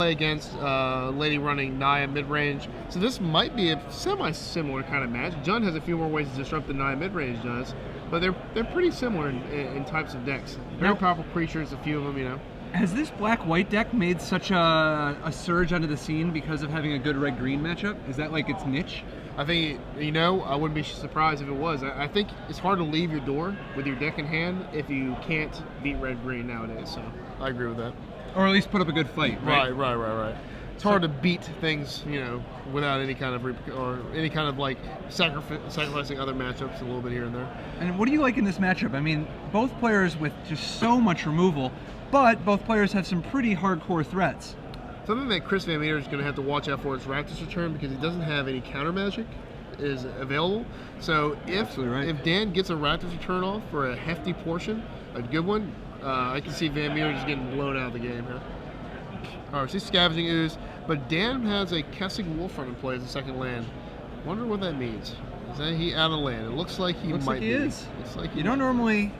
play against lady running Naya mid-range. So this might be a semi-similar kind of match. Jund has a few more ways to disrupt than Naya mid-range does, but they're pretty similar in types of decks. Very powerful creatures, a few of them, you know. Has this black-white deck made such a surge onto the scene because of having a good red-green matchup? Is that like its niche? I think, you know, I wouldn't be surprised if it was. I think it's hard to leave your door with your deck in hand if you can't beat red-green nowadays, so I agree with that. Or at least put up a good fight, right? Right. It's hard to beat things, you know, without any kind of like sacrificing other matchups a little bit here and there. And what do you like in this matchup? I mean, both players with just so much removal, but both players have some pretty hardcore threats. Something that Chris VanMeter is going to have to watch out for is Rakdos return, because he doesn't have any counter magic is available. So if Dan gets a Rakdos return off for a hefty portion, a good one, I can see VanMeter just getting blown out of the game here. All right, so he's Scavenging Ooze, but Dan has a Kessig Wolfrun in play as a second land. Wonder what that means. Is that he out of land? It looks like he might be. Is. Looks like you don't normally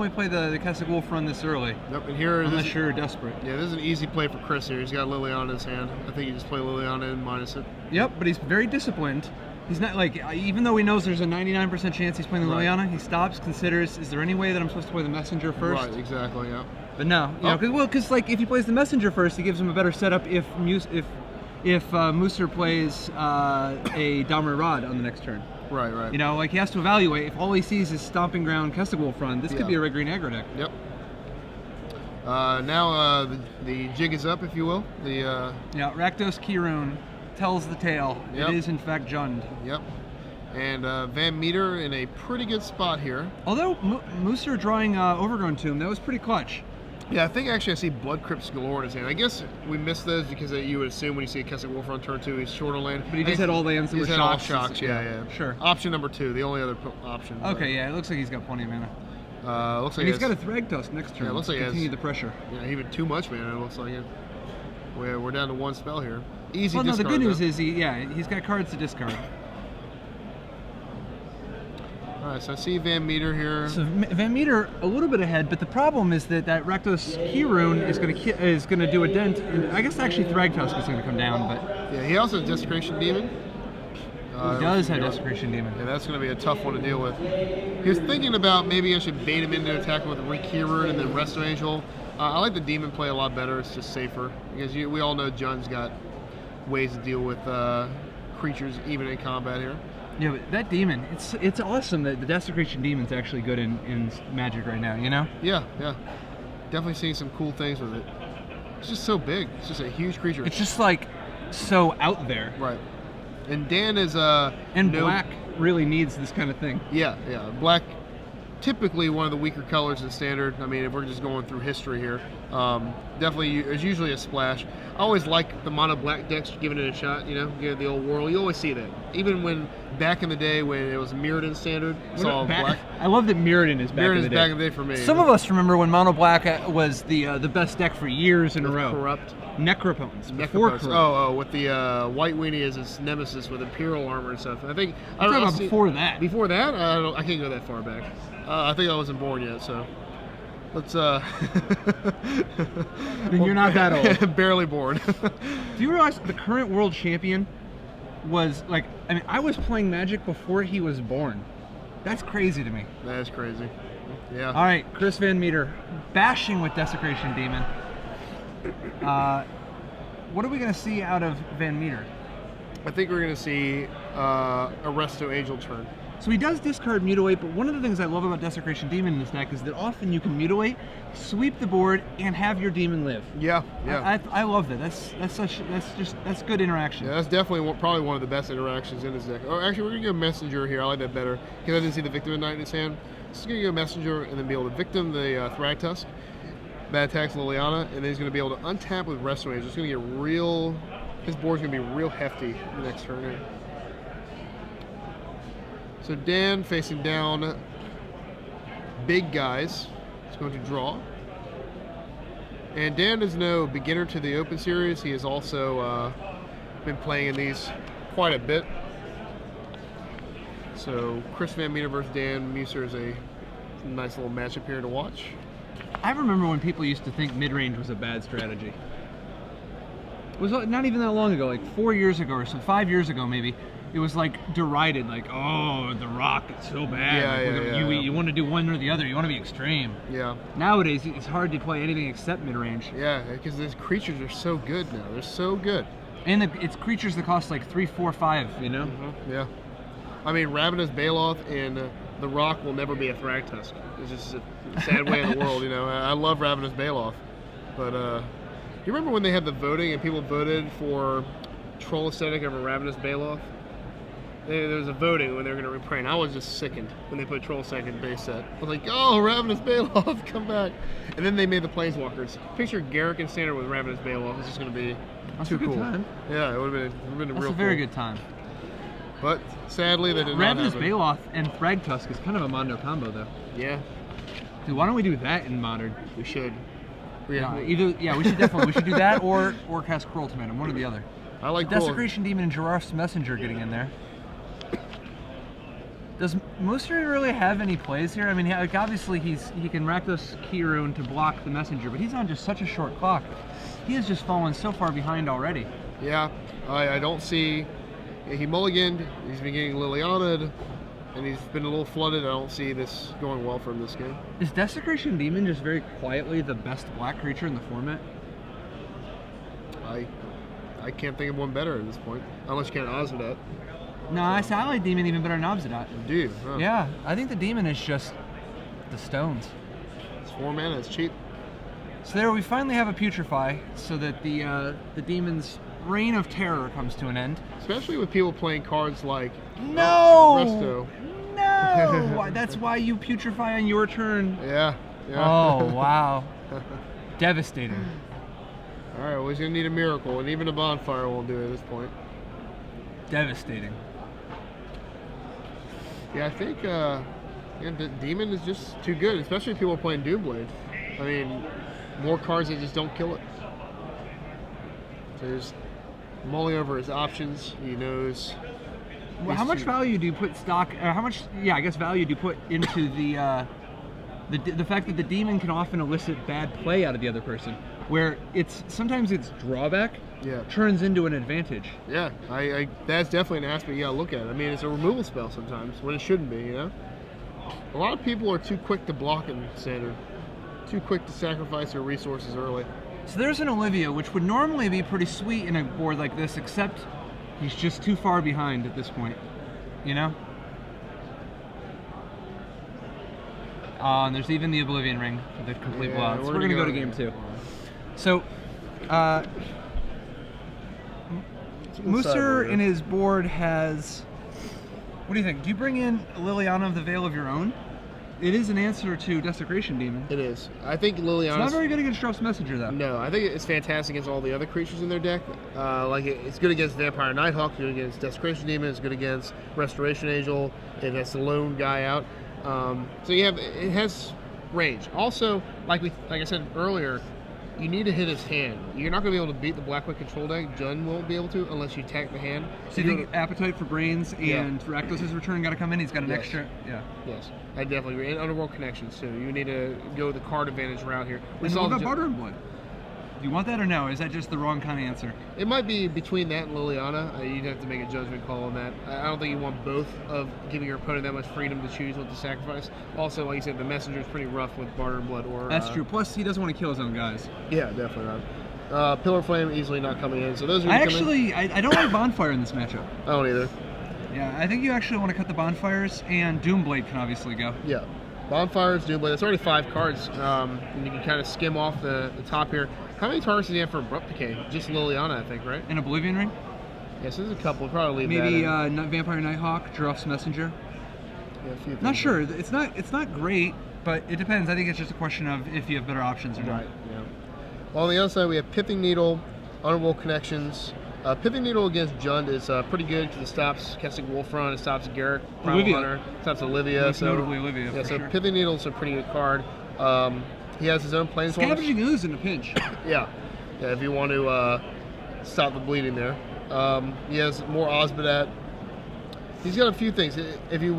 play the Kessig Wolfrun this early. Nope, and here unless you're desperate. Yeah, this is an easy play for Chris here. He's got Liliana in his hand. I think he just play Liliana and minus it. Yep, but he's very disciplined. He's not like, even though he knows there's a 99% chance he's playing the Liliana, he stops, considers, is there any way that I'm supposed to play the Messenger first? Right, exactly, yeah. But no, you know, because like if he plays the Messenger first, he gives him a better setup if Musser plays a Dominant Rod on the next turn. Right. You know, like he has to evaluate. If all he sees is Stomping Ground Kessig Wolfrun, this could be a red-green aggro deck. Yep. Now the jig is up, if you will. Yeah, Rakdos Kirun tells the tale. It is in fact Jund. Yep. And VanMeter in a pretty good spot here. Although Musser drawing Overgrown Tomb, that was pretty clutch. Yeah, I think actually I see Blood Crypts galore in his hand. I guess we missed those because you would assume when you see a Kessig Wolf on turn 2, he's short on land. But he just had all lands that were shocks. All shocks, yeah. Sure. Option number 2, the only other option. Okay, yeah, it looks like he's got plenty of mana. Looks like he's got a Thragtusk next turn. Yeah, looks like continue the pressure. Yeah, even too much mana. It looks like it. We're down to one spell here. Easy. Well, no, discard, the good news though. is he's got cards to discard. Alright, so I see VanMeter here. So VanMeter a little bit ahead, but the problem is that Rakdos Kirun is gonna do a dent, and I guess actually Thragtusk is gonna come down, but yeah, he also has Desecration Demon. He does have Desecration Demon. Yeah, that's going to be a tough one to deal with. He was thinking about maybe I should bait him into attacking with Kirun and then Resto Angel. I like the Demon play a lot better. It's just safer because we all know Jund's got ways to deal with creatures even in combat here. Yeah, but that Demon, it's awesome that the Desecration Demon's actually good in Magic right now, you know? Yeah. Definitely seeing some cool things with it. It's just so big. It's just a huge creature. It's just like so out there. Right. And Dan is black really needs this kind of thing. Yeah. Black, typically one of the weaker colors in Standard. I mean, if we're just going through history here, definitely there's usually a splash. I always like the mono black decks giving it a shot. You know, the old world. You always see that. Even when back in the day when it was Mirrodin Standard, it's all black. I love that Mirrodin is back in the day. Back in the day for me. Some of us remember when mono black was the best deck for years in a row. Corrupt. Necropotence. Oh, with the White Weenie as its nemesis with Imperial armor and stuff. I think. Before that. Before that, I can't go that far back. I think I wasn't born yet, so let's. You're not that old. Barely born. Do you realize the current world champion was like? I mean, I was playing Magic before he was born. That's crazy to me. That is crazy. Yeah. All right, Chris VanMeter, bashing with Desecration Demon. What are we going to see out of VanMeter? I think we're going to see a Resto Angel turn. So he does discard Mutilate, but one of the things I love about Desecration Demon in this deck is that often you can Mutilate, sweep the board, and have your demon live. Yeah. I love that. That's good interaction. Yeah, that's definitely probably one of the best interactions in this deck. Oh, actually, we're going to go Messenger here. I like that better because I didn't see the Victim of Night in his hand. So he's going to go Messenger and then be able to Victim the Thragtusk. Bad attacks Liliana, and then he's going to be able to untap with Resto Angel. It's going to get real. His board's going to be real hefty the next turn here. So Dan facing down big guys. He's going to draw. And Dan is no beginner to the Open Series. He has also been playing in these quite a bit. So Chris VanMeter versus Dan Musser is a nice little matchup here to watch. I remember when people used to think mid-range was a bad strategy. was not even that long ago, like 4 years ago or so, 5 years ago maybe. It was like derided, like, oh, The Rock, it's so bad. You want to do one or the other. You want to be extreme. Yeah. Nowadays, it's hard to play anything except mid-range. Yeah, because these creatures are so good now. They're so good. And it's creatures that cost like 3, 4, 5, you know? Mm-hmm. Yeah. I mean, Ravenous Baloth and The Rock will never be a Thragtusk. It's just a sad way of the world, you know. I love Ravenous Baloth. But, you remember when they had the voting and people voted for Troll Aesthetic over Ravenous Baloth? There was a voting when they were going to reprint. I was just sickened when they put Troll Second base set. I was like, oh, Ravenous Baloth, come back. And then they made the Planeswalkers. Picture Garrick and Standard with Ravenous Baloth. It's just going to be too cool. Time. Yeah, it would have been That's real a very cool. good time. But sadly, they did not Ravenous happen. Baloth and Thragtusk is kind of a Mondo combo, though. Yeah. Dude, why don't we do that in Modern? We should. We should definitely. We should do that or cast Cruel Tomato, one or the other. I like Desecration Demon and Giraffe's Messenger getting in there. Does Musser really have any plays here? I mean, like obviously he can Rakdos Kirun to block the Messenger, but he's on just such a short clock. He has just fallen so far behind already. Yeah, I don't see. He mulliganed. He's been getting Liliana'd, and he's been a little flooded. I don't see this going well for him this game. Is Desecration Demon just very quietly the best black creature in the format? I can't think of one better at this point, unless you count Ozvedat. No, I like Demon even better than Obsidat. Do you? Huh. Yeah, I think the Demon is just the stones. It's 4 mana, it's cheap. So there we finally have a Putrefy, so that the Demon's reign of terror comes to an end. Especially with people playing cards like No! No! That's why you Putrefy on your turn. Yeah. Oh, wow. Devastating. Alright, well, he's going to need a miracle, and even a bonfire won't do it at this point. Devastating. Yeah, I think the Demon is just too good, especially if people are playing Doomblade. I mean, more cards that just don't kill it. So he's mulling over his options. He knows. Well, how much value do you put value do you put into the fact that the Demon can often elicit bad play out of the other person, where sometimes its drawback turns into an advantage. Yeah, that's definitely an aspect you gotta look at. I mean, it's a removal spell sometimes when it shouldn't be, you know? A lot of people are too quick to block in Standard. Too quick to sacrifice their resources early. So there's an Olivia, which would normally be pretty sweet in a board like this, except he's just too far behind at this point, you know? And there's even the Oblivion Ring for the complete blowout. So we're going to go to game 2. So, Musser in his board has... What do you think? Do you bring in Liliana of the Veil of your own? It is an answer to Desecration Demon. It is. I think Liliana's... It's not very good against Drops Messenger, though. No, I think it's fantastic against all the other creatures in their deck. It's good against Vampire Nighthawk, good against Desecration Demon, it's good against Restoration Angel, if that's the lone guy out. So it has range. Also, like I said earlier, you need to hit his hand. You're not going to be able to beat the Black White control deck. Jund won't be able to unless you attack the hand. So you think Appetite for Brains and Rakdos' Return got to come in? He's got an extra... Yeah. Yes, I definitely agree. And Underworld Connections, too. You need to go the card advantage route here. What about Barter and Blood? Do you want that or no? Is that just the wrong kind of answer? It might be between that and Liliana. You'd have to make a judgment call on that. I don't think you want both of giving your opponent that much freedom to choose what to sacrifice. Also, like you said, the Messenger is pretty rough with Barter and Blood. That's true. Plus, he doesn't want to kill his own guys. Yeah, definitely not. Pillar Flame easily not coming in. So those are. I don't like Bonfire in this matchup. I don't either. Yeah, I think you actually want to cut the Bonfires, and Doomblade can obviously go. Yeah. Bonfires, Doomblade. That's already 5 cards. And you can kind of skim off the top here. How many targets does he have for Abrupt Decay? Just Liliana, I think, right? An Oblivion Ring? Yes, there's a couple. We'll probably leave maybe that in. Vampire Nighthawk, Giraffe's Messenger. Yeah, a few not sure. It's not great, but it depends. I think it's just a question of if you have better options or not. Right. Yeah. Well, on the other side, we have Pithing Needle, Underworld Connections. Pithing Needle against Jund is pretty good because it stops Kestic Wolfrun, it stops Garrick, Primal Hunter, it stops Olivia. Most notably Olivia. Yeah, so sure. Pithing Needle is a pretty good card. He has his own Planeswalker. Scavenging Ooze in a pinch. Yeah, if you want to stop the bleeding there. He has more Ozbedat. He's got a few things. If you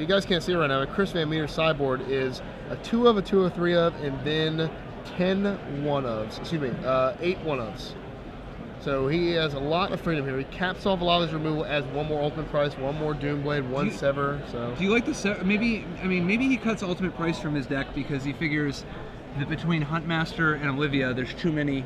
guys can't see it right now, Chris VanMeter's sideboard is a 2 of, a 2 of, 3 of, and then 10 1-ofs. Excuse me, 8 1-ofs. So he has a lot of freedom here. He caps off a lot of his removal, adds one more Ultimate Price, one more Doomblade, one Sever. So do you like the maybe he cuts Ultimate Price from his deck because he figures that between Huntmaster and Olivia, there's too many.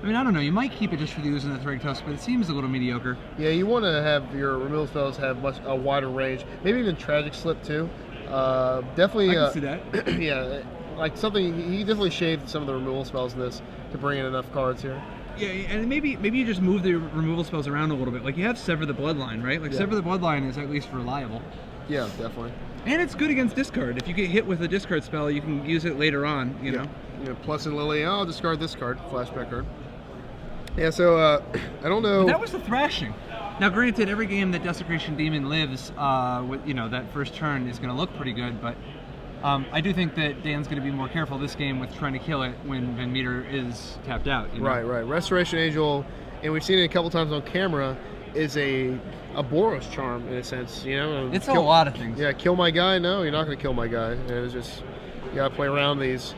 I mean, I don't know. You might keep it just for the Ooze and the Thrag Tusk, but it seems a little mediocre. Yeah, you want to have your removal spells have a wider range. Maybe even Tragic Slip too. Definitely. I can see that. Yeah, like something. He definitely shaved some of the removal spells in this to bring in enough cards here. Yeah, and maybe you just move the removal spells around a little bit. Like you have Sever the Bloodline, right? Like Sever the Bloodline is at least reliable. Yeah, definitely. And it's good against discard. If you get hit with a discard spell, you can use it later on. You know. Yeah, plus in Lily, I'll discard this card, flashback card. Yeah, so I don't know. That was the thrashing. Now, granted, every game that Desecration Demon lives, with that first turn is going to look pretty good, but I do think that Dan's going to be more careful this game with trying to kill it when VanMeter is tapped out. You know? Right. Restoration Angel, and we've seen it a couple times on camera, is a Boros charm in a sense. You know, it's a lot of things. Yeah, kill my guy. No, you're not going to kill my guy. And it's just you got to play around these.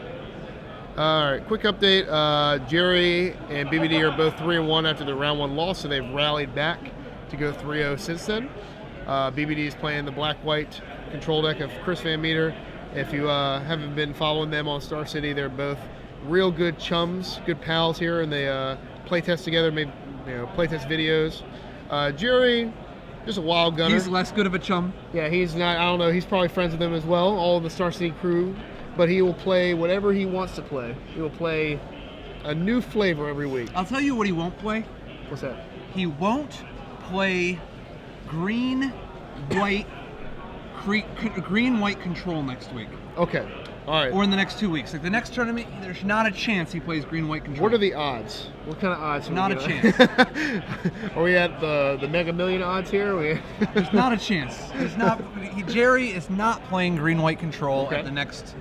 All right, quick update. Jerry and BBD are both 3-1 after the round 1 loss, so they've rallied back to go 3-0 since then. BBD is playing the black-white control deck of Chris VanMeter. If you haven't been following them on Star City, they're both real good chums, good pals here, and they playtest together, made playtest videos. Jerry, just a wild gunner. He's less good of a chum. Yeah, he's not. I don't know. He's probably friends with them as well, all of the Star City crew. But he will play whatever he wants to play. He will play a new flavor every week. I'll tell you what he won't play. What's that? He won't play green, white control next week. Okay. All right. Or in the next 2 weeks. Like the next tournament, there's not a chance he plays green-white control. What are the odds? What kind of odds? Not a chance. Are we at the Mega Million odds here? There's not a chance. There's not. Jerry is not playing green-white control at the next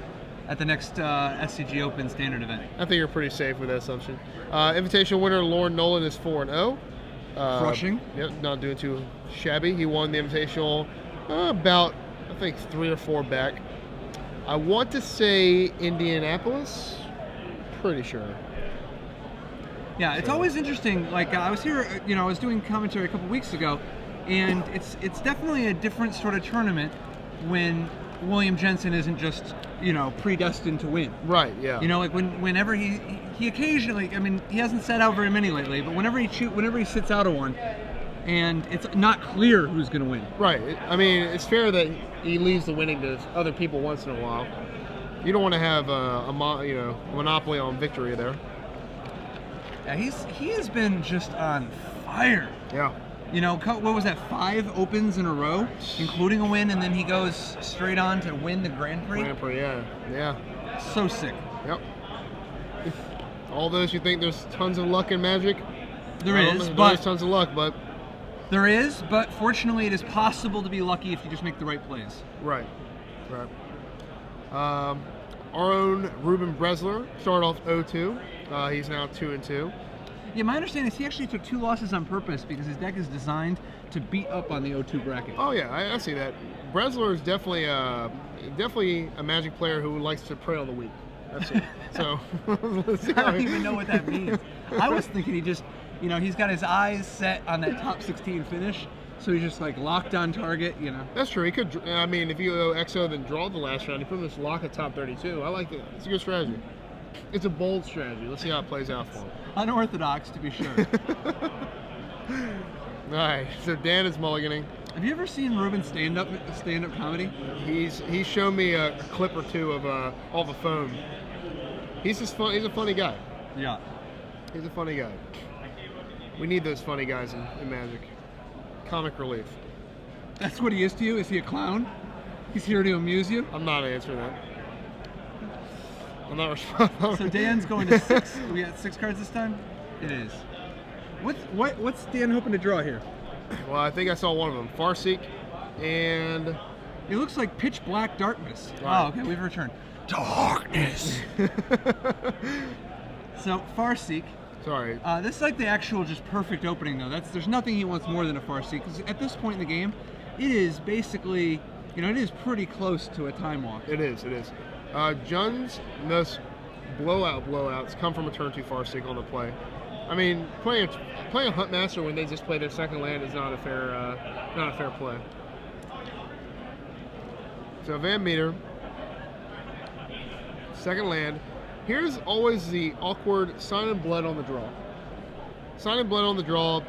SCG Open standard event. I think you're pretty safe with that assumption. Invitational winner Lauren Nolan is 4-0. Crushing. Yep, not doing too shabby. He won the Invitational about, I think, 3 or 4 back. I want to say Indianapolis. Pretty sure. Yeah, it's always interesting. Like I was here, I was doing commentary a couple weeks ago, and it's definitely a different sort of tournament when William Jensen isn't just predestined to win. Right. Yeah. Like whenever he occasionally, I mean, he hasn't set out very many lately, but whenever he sits out of one, and it's not clear who's going to win. Right. I mean, it's fair that he leaves the winning to other people once in a while. You don't want to have a monopoly on victory there. Yeah, he has been just on fire. Yeah. What was that? 5 opens in a row, including a win, and then he goes straight on to win the Grand Prix. Grand Prix, yeah. So sick. Yep. All those who think there's tons of luck in Magic, there's tons of luck, but there is. But fortunately, it is possible to be lucky if you just make the right plays. Right. Our own Ruben Bresler started off 0-2. He's now 2-2. Yeah, my understanding is he actually took 2 losses on purpose because his deck is designed to beat up on the 0-2 bracket. Oh yeah, I see that. Bresler is definitely a Magic player who likes to prey on the weak. That's it. So let's see. I don't even know what that means. I was thinking he just, he's got his eyes set on that top 16 finish, so he's just like locked on target. That's true. He could. I mean, if you go XO then draw the last round, you put him in lock at top 32. I like it. It's a good strategy. It's a bold strategy. Let's see how it plays out for him. Unorthodox, to be sure. All right, so Dan is mulliganing. Have you ever seen Ruben stand-up comedy? He's shown me a clip or two of all the foam. He's just fun. He's a funny guy. Yeah. He's a funny guy. We need those funny guys in Magic. Comic relief. That's what he is to you? Is he a clown? He's here to amuse you? I'm not answering that. I'm not responsible. So Dan's going to 6. We got 6 cards this time? It is. What's Dan hoping to draw here? Well, I think I saw one of them. Farseek and... It looks like Pitch Black Darkness. Right. Oh, okay, we've returned. Darkness! So, Farseek. Sorry. This is like the actual just perfect opening, though. There's nothing he wants more than a Farseek. Because at this point in the game, it is basically, it is pretty close to a Time Walk. It is. Jun's most blowouts come from a turn 2 Farseek on the play. I mean, playing a Huntmaster when they just play their second land is not a fair play. So VanMeter, second land. Here's always the awkward sign and blood on the draw. Sign and blood on the draw.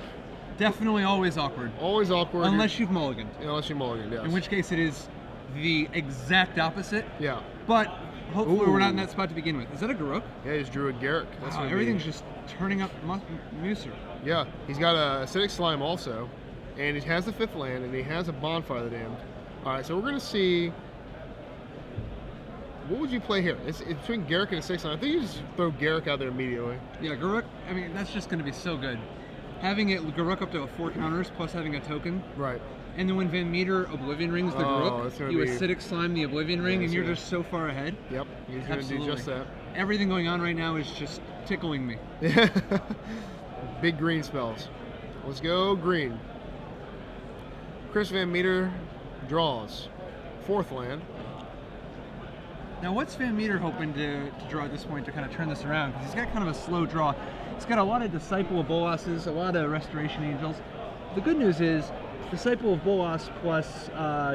Definitely always awkward. Always awkward. Unless you've mulliganed. Unless you mulliganed, yes. In which case it is the exact opposite. Yeah. But hopefully we're not in that spot to begin with. Is that a Garruk? Yeah, he's drew a Garruk. Wow, everything's just turning up Musser. Yeah, he's got a acidic slime also, and he has the 5th land, and he has a Bonfire of the Damned. All right, so we're gonna see. What would you play here? It's between Garruk and a 6 land. I think you just throw Garruk out there immediately. Yeah, Garruk. I mean, that's just gonna be so good. Having it Garruk up to 4 counters plus having a token. Right. And then when VanMeter Oblivion Rings the Garruk, you acidic slime the Oblivion Ring, and you're just so far ahead. Yep, he's going to do just that. Everything going on right now is just tickling me. Big green spells. Let's go green. Chris VanMeter draws 4th land. Now, what's VanMeter hoping to draw at this point to kind of turn this around? Because he's got kind of a slow draw. He's got a lot of Disciple of Bolas's, a lot of Restoration Angels. The good news is, Disciple of Bolas plus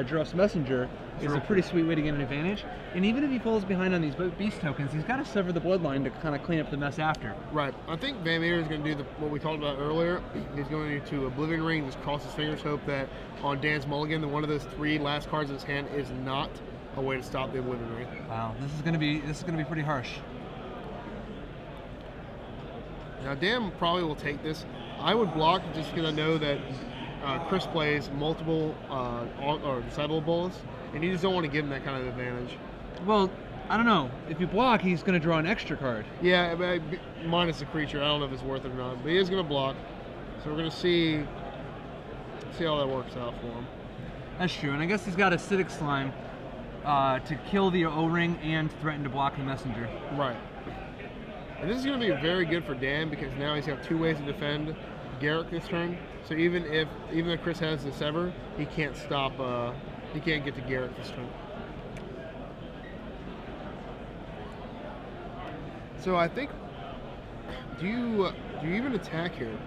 Giraffe's Messenger is a pretty sweet way to get an advantage. And even if he falls behind on these beast tokens, he's got to sever the bloodline to kind of clean up the mess after. Right. I think VanMeter is going to do what we talked about earlier. He's going to Oblivion Ring, just cross his fingers, hope that on Dan's mulligan, that one of those 3 last cards in his hand is not a way to stop the Oblivion Ring. Wow, this is going to be pretty harsh. Now Dan probably will take this. I would block just because I know that Chris plays multiple or Disciple Bolas, and you just don't want to give him that kind of advantage. Well, I don't know. If you block, he's going to draw an extra card. Yeah, minus the creature. I don't know if it's worth it or not, but he is going to block. So we're going to see how that works out for him. That's true, and I guess he's got Acidic Slime to kill the O-Ring and threaten to block the Messenger. Right. And this is going to be very good for Dan because now he's got 2 ways to defend Garruk this turn. So even if Chris has the Sever, he can't stop. He can't get to Garruk this turn. So I think, do you even attack here?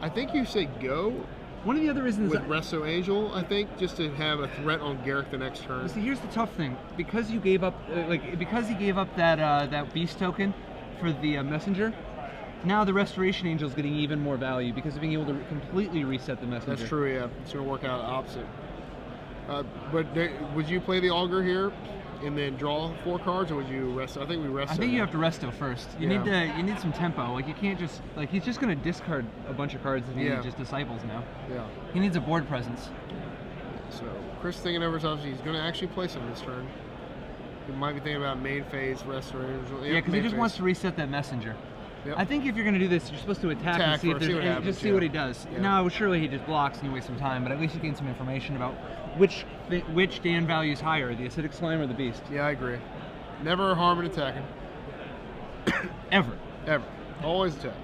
I think you say go. One of the other reasons with Resto Angel, I think, just to have a threat on Garruk the next turn. See, here's the tough thing: because you gave up, because he gave up that beast token for the messenger. Now the Restoration Angel is getting even more value because of being able to completely reset the messenger. That's true. Yeah, it's going to work out opposite. Would you play the Augur here and then draw 4 cards, or would you rest? I think we rest. I think you have to resto first. You need some tempo. Like you can't just he's just going to discard a bunch of cards if he just disciples now. Yeah. He needs a board presence. So Chris thinking over his options. He's going to actually play some this turn. He might be thinking about main phase Restoration. Yeah, because he just wants to reset that messenger. Yep. I think if you're going to do this, you're supposed to attack and see if there's see what he does. Yeah. No, surely he just blocks and you waste some time, but at least you gain some information about which Dan values higher, the Acidic Slime or the Beast. Yeah, I agree. Never harm in attacking. Ever. Always attack.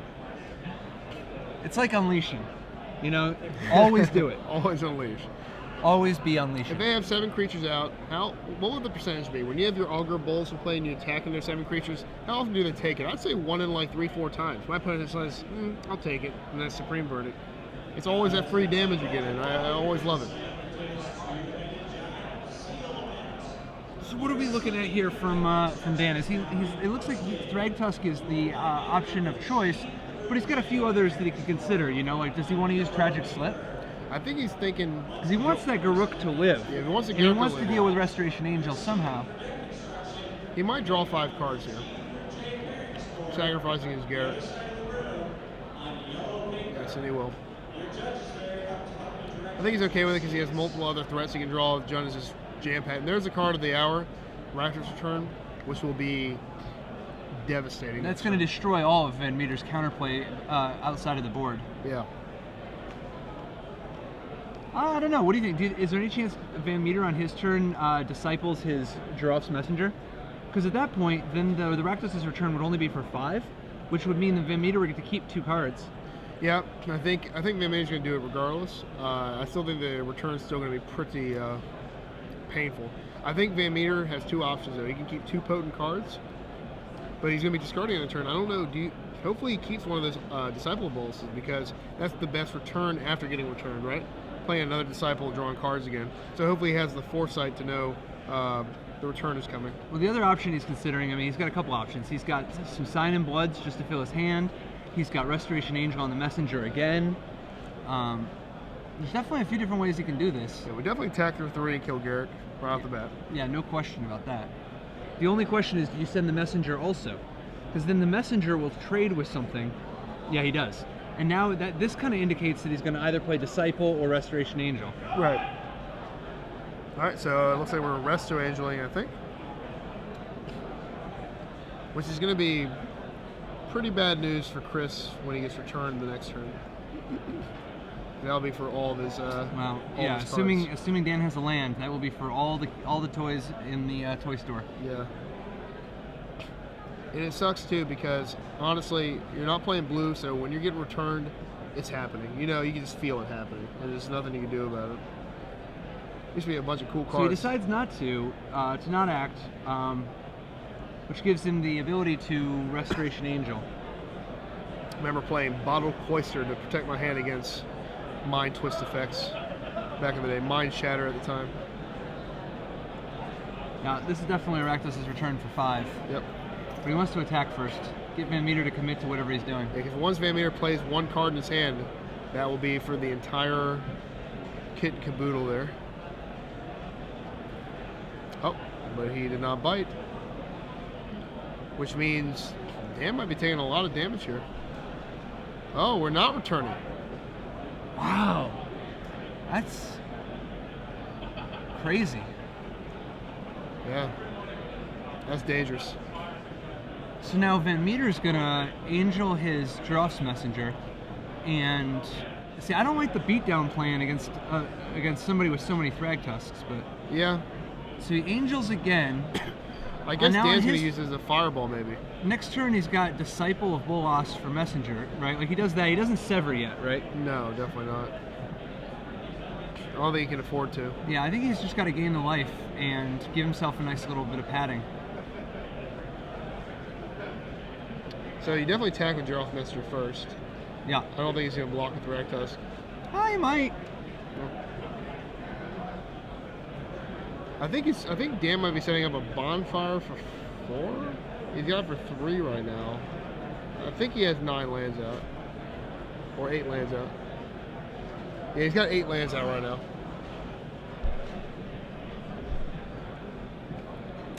It's like unleashing. You know, always do it. Always unleash. Always be unleashing. If they have 7 creatures out, what would the percentage be? When you have your Augur Bulls in play and you attacking their 7 creatures, how often do they take it? I'd say 1 in like 3-4 times. My opponent says, I'll take it, and that's Supreme Verdict. It's always that free damage you get in. I always love it. So what are we looking at here from Dan? It looks like Thragtusk is the option of choice, but he's got a few others that he could consider. You know, like does he want to use Tragic Slip? I think he's thinking because he wants that Garruk to live. Yeah, he wants to. He wants to deal with Restoration Angel somehow. He might draw 5 cards here, sacrificing his Garruk. Yes, and he will. I think he's okay with it because he has multiple other threats he can draw. John is just jam-packed. And there's the card of the hour, Raptor's Return, which will be devastating. That's going to destroy all of VanMeter's counterplay outside of the board. Yeah. I don't know. What do you think? Is there any chance VanMeter on his turn disciples his Giraffe's Messenger? Because at that point, then the Rakdos' return would only be for 5, which would mean that VanMeter would get to keep 2 cards. Yeah, I think VanMeter's going to do it regardless. I still think the return's still going to be pretty painful. I think VanMeter has 2 options though. He can keep 2 potent cards, but he's going to be discarding on the turn. I don't know. hopefully he keeps one of those Disciple bonuses, because that's the best return after getting returned, right? Playing another Disciple, drawing cards again. So hopefully he has the foresight to know the return is coming. Well, the other option he's considering, I mean, he's got a couple options. He's got some Sign in Bloods just to fill his hand. He's got Restoration Angel on the Messenger again. There's definitely a few different ways he can do this. Yeah, we definitely attack through 3 and kill Garrett right off the bat. Yeah, no question about that. The only question is, do you send the Messenger also? Because then the Messenger will trade with something. Yeah, he does. And now this kind of indicates that he's going to either play Disciple or Restoration Angel. Right. All right, so it looks like we're Resto Angeling, I think. Which is going to be pretty bad news for Chris when he gets returned the next turn. That'll be for all of his. Well, yeah. Assuming Dan has a land, that will be for all the toys in the toy store. Yeah. And it sucks too, because honestly, you're not playing blue, so when you're getting returned, it's happening. You know, you can just feel it happening, and there's nothing you can do about it. Used to be a bunch of cool cards. So he decides not to not act, which gives him the ability to Restoration Angel. I remember playing Bottled Cloister to protect my hand against Mind Twist effects back in the day. Mind Shatter at the time. Now, this is definitely Rakdos' return for 5. Yep. But he wants to attack first. Get VanMeter to commit to whatever he's doing. Yeah, because once VanMeter plays 1 card in his hand, that will be for the entire kit and caboodle there. Oh, but he did not bite. Which means Dan might be taking a lot of damage here. Oh, we're not returning. Wow. That's crazy. Yeah. That's dangerous. So now VanMeter's gonna Angel his Dross Messenger, and see, I don't like the beatdown plan against somebody with so many Thrag Tusks, but yeah. So he Angels again. I guess Dan's gonna use it as a fireball, maybe. Next turn, he's got Disciple of Bolas for Messenger, right? Like he does that. He doesn't Sever yet, right? No, definitely not. I don't think he can afford to. Yeah, I think he's just got to gain the life and give himself a nice little bit of padding. So you definitely attack with Gerald Messenger first. Yeah. I don't think he's gonna block with Thrag Tusk. I might. I think Dan might be setting up a bonfire for 4. He's got it for 3 right now. I think he has 9 lands out, or 8 lands out. Yeah, he's got 8 lands out right now.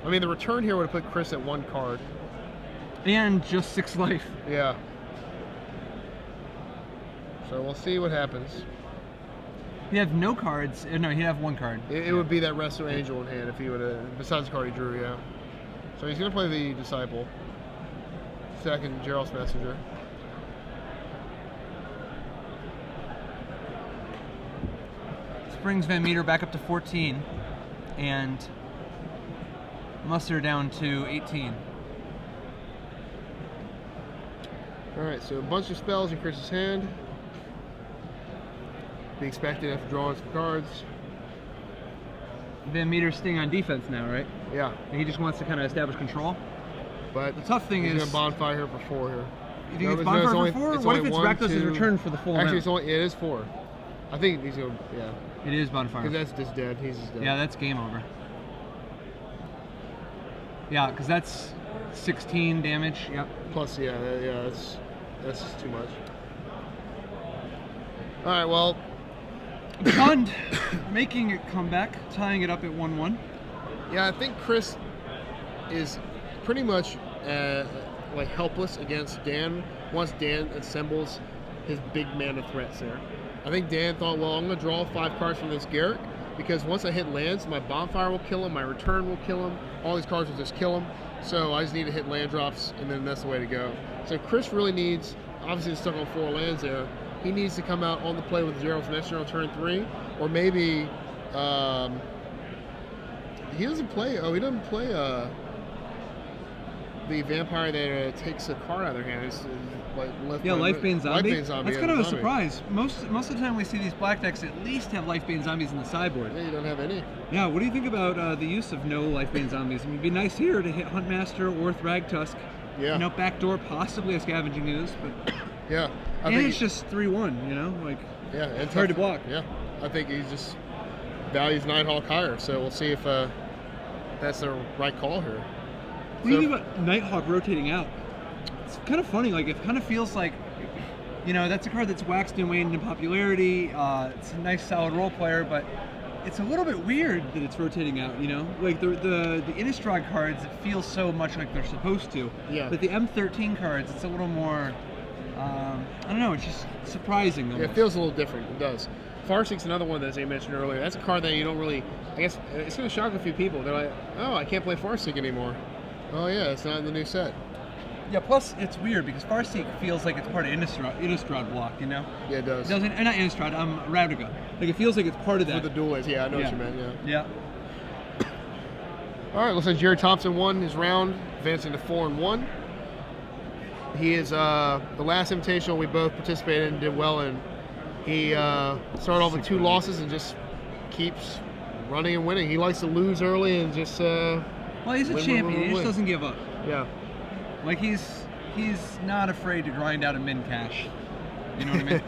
I mean, the return here would have put Chris at 1 card. And just 6 life. Yeah. So we'll see what happens. He'd have no cards. No, he'd have 1 card. It would be that Resto Angel in hand if he would have, besides the card he drew, yeah. So he's going to play the Disciple. Second, Gerald's Messenger. This brings VanMeter back up to 14. And Musser down to 18. Alright, so a bunch of spells in Chris's hand. Be expected after drawing some cards. VanMeter's staying on defense now, right? Yeah. And he just wants to kind of establish control. But the tough thing he's is, going to bonfire here for 4 here. You think it's bonfire for 4? What if it's Rakdos' return for the full amount? Actually, it is 4. I think he's going to, yeah. It is bonfire. Because that's just dead. He's just dead. Yeah, that's game over. Yeah, because that's 16 damage. Yep. Plus, yeah, that's just too much. All right, well. Bond making a comeback, tying it up at 1-1. Yeah, I think Chris is pretty much like helpless against Dan once Dan assembles his big mana threats there. I think Dan thought, well, I'm going to draw 5 cards from this Garrett, because once I hit lands, my bonfire will kill him, my return will kill him, all these cards will just kill him. So I just need to hit land drops, and then that's the way to go. So Chris really needs, obviously he's stuck on 4 lands there, he needs to come out on the play with Gerald's Messenger on turn 3, or maybe he doesn't play the vampire that takes a card out of their hand. It's like Lifebane Zombie. Lifebane Zombie. That's kind of a surprise. Most of the time we see these black decks at least have Lifebane Zombies in the sideboard. Yeah, you don't have any. Yeah, what do you think about the use of no Lifebane Zombies? I mean, it'd be nice here to hit Huntmaster or Thrag Tusk. Yeah. You know, backdoor possibly a scavenging ooze, but Yeah. I and think it's just 3-1. You know, like yeah, and it's hard to block. Yeah. I think he's just values Nighthawk higher. So we'll see if that's the right call here. What do you think about Nighthawk rotating out? It's kind of funny. Like it kind of feels like, you know, that's a card that's waxed and waned in popularity. It's a nice, solid role player, but it's a little bit weird that it's rotating out. You know, like the Innistrad cards, it feels so much like they're supposed to. Yeah. But the M13 cards, it's a little more. I don't know. It's just surprising. Yeah, it feels a little different. It does. Farseek's another one that, as I mentioned earlier, that's a card that you don't really. I guess it's going to shock a few people. They're like, "Oh, I can't play Farseek anymore." Oh yeah, it's not in the new set. Yeah, plus it's weird because Farseek feels like it's part of Innistrad block, you know? Yeah, it does. It doesn't, not Innistrad, Ravnica. Like it feels like it's part of that. For the dual is, yeah, I know what you meant, yeah. Yeah. All right, looks like Jerry Thompson won his round, advancing to 4-1. He is the last Invitational we both participated in and did well in. He started off with 2 losses and just keeps running and winning. He likes to lose early and just well, he's a champion. He just doesn't give up. Yeah. Like he's not afraid to grind out a min cash. You know what I mean?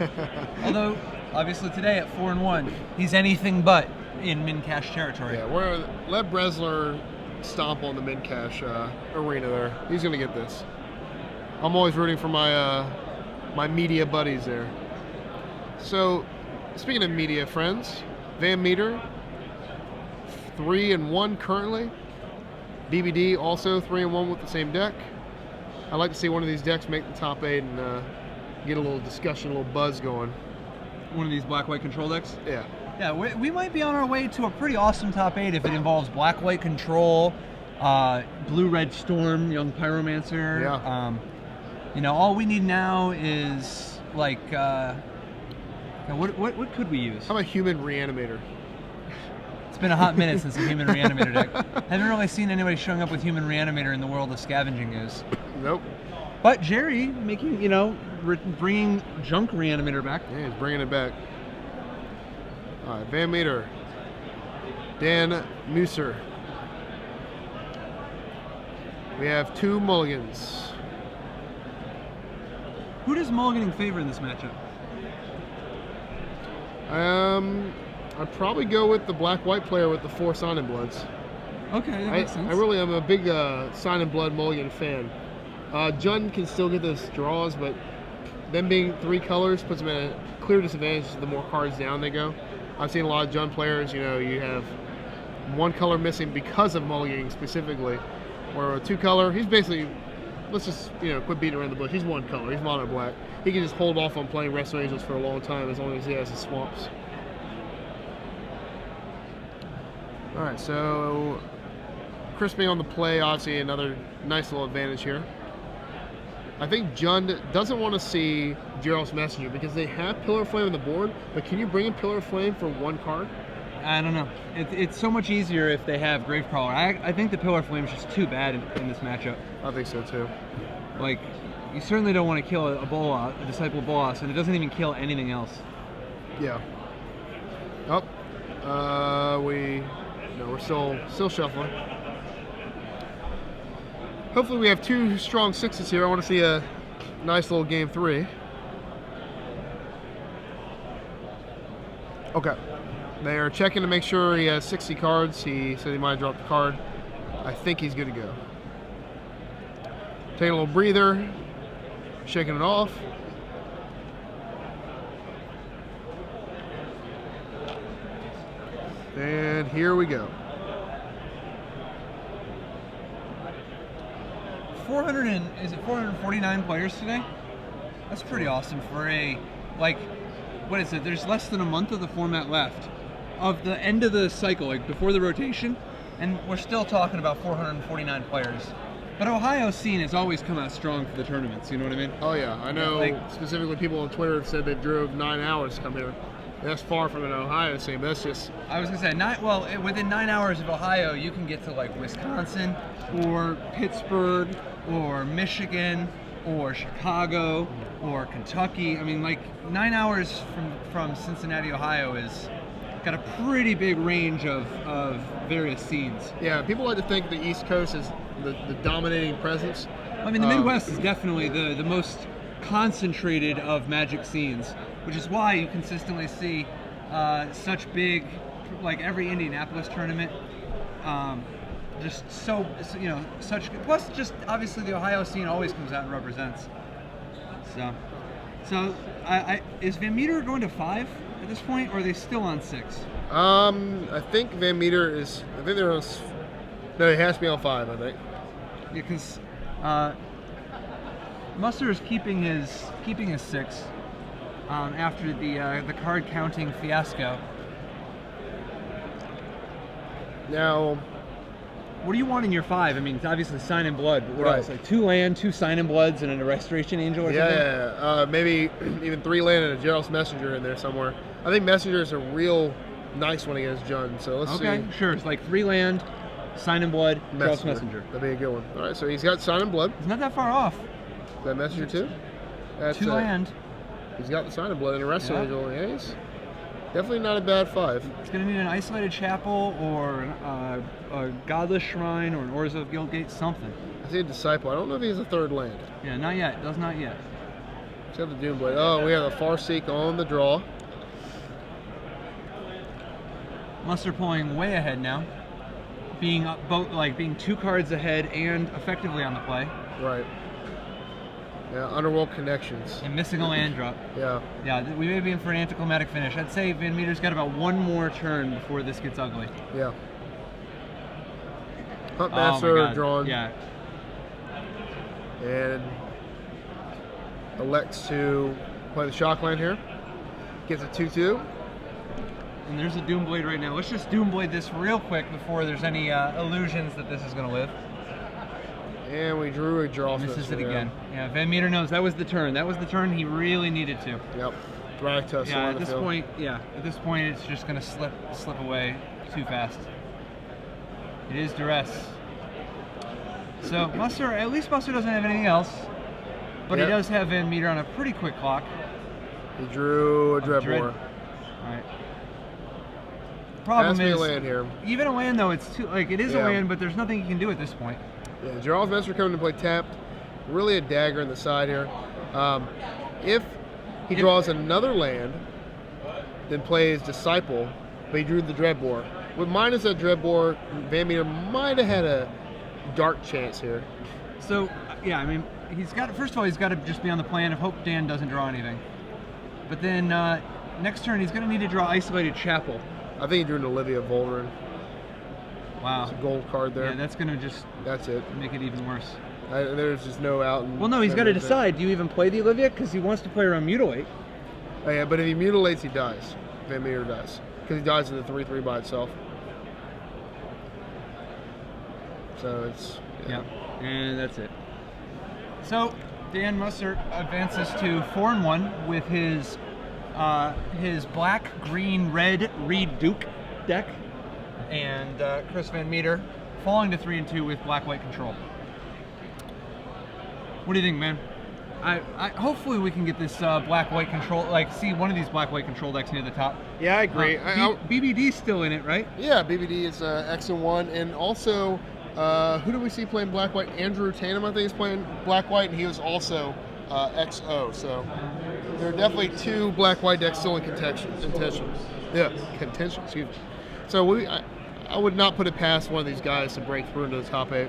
Although obviously today at 4-1, he's anything but in min cash territory. Yeah, let Bresler stomp on the min cash arena there. He's gonna get this. I'm always rooting for my my media buddies there. So, speaking of media friends, VanMeter 3-1 currently. BBD also 3-1 with the same deck. I'd like to see one of these decks make the top 8 and get a little discussion, a little buzz going. One of these black-white control decks? Yeah. Yeah, we might be on our way to a pretty awesome top 8 if it involves black-white control, blue-red storm, young pyromancer. Yeah. You know, all we need now is like, what could we use? How about human reanimator? It's been a hot minute since the human reanimator deck. Haven't really seen anybody showing up with human reanimator in the world of scavenging ooze. Nope. But Jerry making, you know, bringing junk reanimator back. Yeah, he's bringing it back. All right, VanMeter, Dan Musser. We have 2 mulligans. Who does mulliganing favor in this matchup? I'd probably go with the black-white player with the 4 Sign and Bloods. Okay, that makes sense. I really am a big Sign and Blood mulligan fan. Jund can still get those draws, but them being 3 colors puts them at a clear disadvantage the more cards down they go. I've seen a lot of Jund players, you know, you have 1 color missing because of mulliganing specifically, or a 2 color, he's basically, let's just, you know, quit beating around the bush. He's 1 color, he's mono black. He can just hold off on playing Resto Angels for a long time as long as he has his swamps. All right, so crisping on the play, obviously another nice little advantage here. I think Jund doesn't want to see Gerald's Messenger because they have Pillar of Flame on the board, but can you bring in Pillar of Flame for 1 card? I don't know. It's so much easier if they have Gravecrawler. I think the Pillar of Flame is just too bad in this matchup. I think so too. Like, you certainly don't want to kill a Bolas, a Disciple Bolas, and it doesn't even kill anything else. Yeah. Oh, we're still shuffling. Hopefully we have 2 strong 6s here. I want to see a nice little game 3. Okay. They are checking to make sure he has 60 cards. He said he might have dropped a card. I think he's good to go. Taking a little breather. Shaking it off. And here we go. 449 players today? That's pretty awesome for a, like, what is it? There's less than a month of the format left. Of the end of the cycle, like before the rotation, and we're still talking about 449 players. But Ohio scene has always come out strong for the tournaments, you know what I mean? Oh yeah, I know, like, specifically people on Twitter have said they drove 9 hours to come here. That's far from an Ohio scene, but that's just... I was gonna say, within 9 hours of Ohio, you can get to like Wisconsin, or Pittsburgh, or Michigan, or Chicago, or Kentucky. I mean, like 9 hours from Cincinnati, Ohio is got a pretty big range of various scenes. Yeah, people like to think the East Coast is the dominating presence. I mean, the Midwest is definitely the most concentrated of Magic scenes, which is why you consistently see such big, like every Indianapolis tournament, just so, you know, such, plus just obviously the Ohio scene always comes out and represents. So is VanMeter going to 5 at this point, or are they still on 6? I think VanMeter is, I think they're on, no, it has to be on 5, I think. Yeah, because Musser is keeping his 6 after the card counting fiasco. Now, what do you want in your 5? I mean, it's obviously Sign in Blood, but what Right. else? Like 2 land, 2 Sign in Bloods, and a Restoration Angel or something? yeah. Maybe even 3 land and a Gerald's Messenger in there somewhere. I think Messenger is a real nice one against Jund, so let's see. Okay, sure. It's like 3 land, Sign in Blood, Gerald's Messenger. That'd be a good one. All right, so he's got Sign in Blood. It's not that far off. Is that Messenger too? That's 2 land. He's got the Sign in Blood and the rest Yeah. of it. Yeah, he's definitely not a bad 5. It's going to need an Isolated Chapel or a Godless Shrine or an Orza of Guildgate, something. I see a Disciple. I don't know if he's a 3rd land. Yeah, not yet. Does not yet. Except the Doomblade. Oh, we have the Farseek on the draw. Musser pulling way ahead now, being being 2 cards ahead and effectively on the play, Right. Yeah, Underworld Connections. and missing a land drop. Yeah. Yeah, we may be in for an anticlimactic finish. I'd say VanMeter's got about 1 more turn before this gets ugly. Yeah. Hunt Oh my Master God. drawn. Yeah. And elects to play the Shockland here. Gets a 2/2. And there's a Doomblade right now. Let's just Doomblade this real quick before there's any illusions that this is going to live. And we drew a draw. Misses it again. Yeah, VanMeter knows that was the turn. That was the turn he really needed to. Yep. Thragtusk Yeah, on at the this field. point, it's just going to slip away too fast. It is duress. So Musser, at least Musser doesn't have anything else, but Yep. he does have VanMeter on a pretty quick clock. He drew a Dreadbore. All right. Problem Has to be a is, land here. even a land though, it's too it is a Yeah. land, but there's nothing you can do at this point. Yeah, Gerald's Messenger coming to play tapped. Really a dagger in the side here. If he draws another land, then plays Disciple, but he drew the Dreadbore. With minus that Dreadbore, VanMeter might have had a dark chance here. So yeah, I mean, first of all, he's got to just be on the plan of hope Dan doesn't draw anything. But then next turn, he's going to need to draw Isolated Chapel. I think he drew an Olivia Volverin. Wow. It's a gold card there. Yeah, that's going to just That's it. make it even worse. There's just no out. Well, no, he's got to decide. Do you even play the Olivia? Because he wants to play around Mutilate. Oh, yeah, but if he mutilates, he dies. VanMeter dies. Because he dies in the 3/3 by itself. So it's... Yeah, and that's it. So Dan Musser advances to 4-1 with his black, green, red Reed Duke deck, and Chris VanMeter falling to 3-2 with black, white control. What do you think, man? I hopefully we can get this black, white control, see one of these black, white control decks near the top. Yeah, I agree. BBD's still in it, right? Yeah, BBD is X and 1, and also who do we see playing black white? Andrew Tatum, I think, is playing black white, and he was also XO. So there are definitely 2 black white decks still in contention. Yeah, contention. Excuse me. So I would not put it past one of these guys to break through into the top 8.